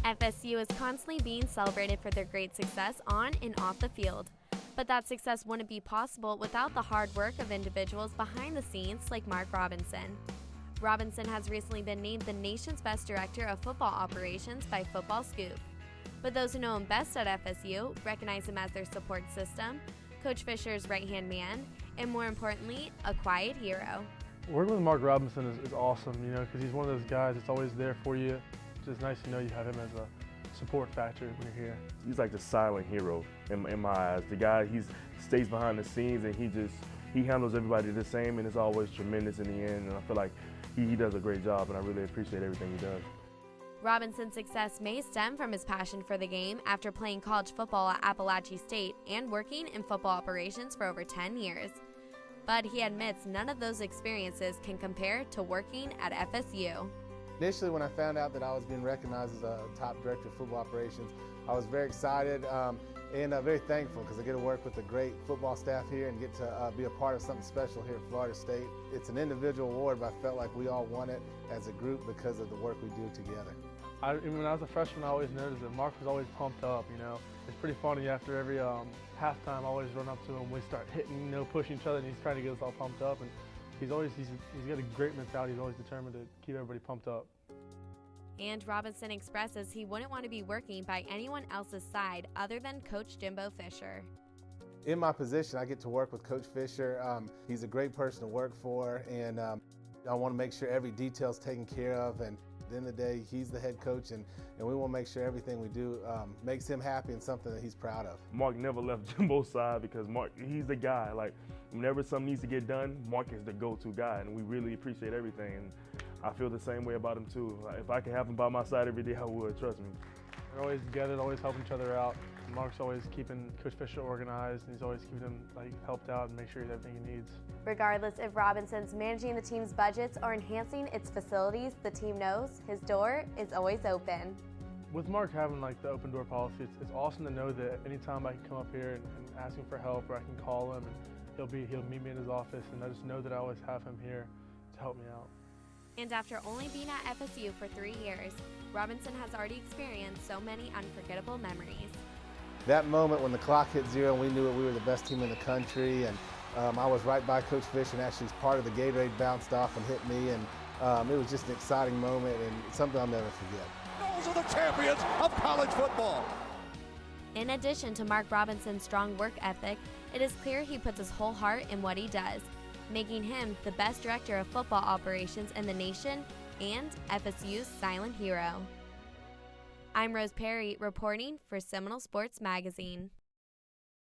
FSU is constantly being celebrated for their great success on and off the field. But that success wouldn't be possible without the hard work of individuals behind the scenes like Mark Robinson. Robinson has recently been named the nation's best director of football operations by Football Scoop. But those who know him best at FSU recognize him as their support system, Coach Fisher's right-hand man, and more importantly, a quiet hero. Working with Mark Robinson is awesome, because he's one of those guys that's always there for you. It's just nice to know you have him as a support factor when you're here. He's like the silent hero in my eyes. The guy, he stays behind the scenes and he handles everybody the same, and it's always tremendous in the end. And I feel like he does a great job, and I really appreciate everything he does. Robinson's success may stem from his passion for the game after playing college football at Appalachian State and working in football operations for over 10 years. But he admits none of those experiences can compare to working at FSU. Initially, when I found out that I was being recognized as a top director of football operations, I was very excited and very thankful because I get to work with a great football staff here and get to be a part of something special here at Florida State. It's an individual award, but I felt like we all won it as a group because of the work we do together. When I was a freshman, I always noticed that Mark was always pumped up, It's pretty funny after every halftime, I always run up to him, we start hitting, pushing each other, and he's trying to get us all pumped up. And he's got a great mentality. He's always determined to keep everybody pumped up. And Robinson expresses he wouldn't want to be working by anyone else's side other than Coach Jimbo Fisher. In my position, I get to work with Coach Fisher. He's a great person to work for, and I want to make sure every detail is taken care of. And at the end of the day, he's the head coach, and we want to make sure everything we do makes him happy and something that he's proud of. Mark never left Jimbo's side because Mark, he's the guy. Like, whenever something needs to get done, Mark is the go-to guy, and we really appreciate everything. And I feel the same way about him too. Like, if I could have him by my side every day, I would, trust me. We're always together, always helping each other out. Mark's always keeping Coach Fisher organized, and he's always keeping him helped out and make sure he has everything he needs. Regardless if Robinson's managing the team's budgets or enhancing its facilities, the team knows his door is always open. With Mark having the open door policy, it's awesome to know that anytime I can come up here and ask him for help, or I can call him and he'll meet me in his office, and I just know that I always have him here to help me out. And after only being at FSU for 3 years, Robinson has already experienced so many unforgettable memories. That moment when the clock hit 0 and we knew that we were the best team in the country, and I was right by Coach Fish, and actually part of the Gatorade bounced off and hit me, and it was just an exciting moment and something I'll never forget. Those are the champions of college football. In addition to Mark Robinson's strong work ethic, it is clear he puts his whole heart in what he does, making him the best director of football operations in the nation and FSU's silent hero. I'm Rose Parry reporting for Seminole Sports Magazine.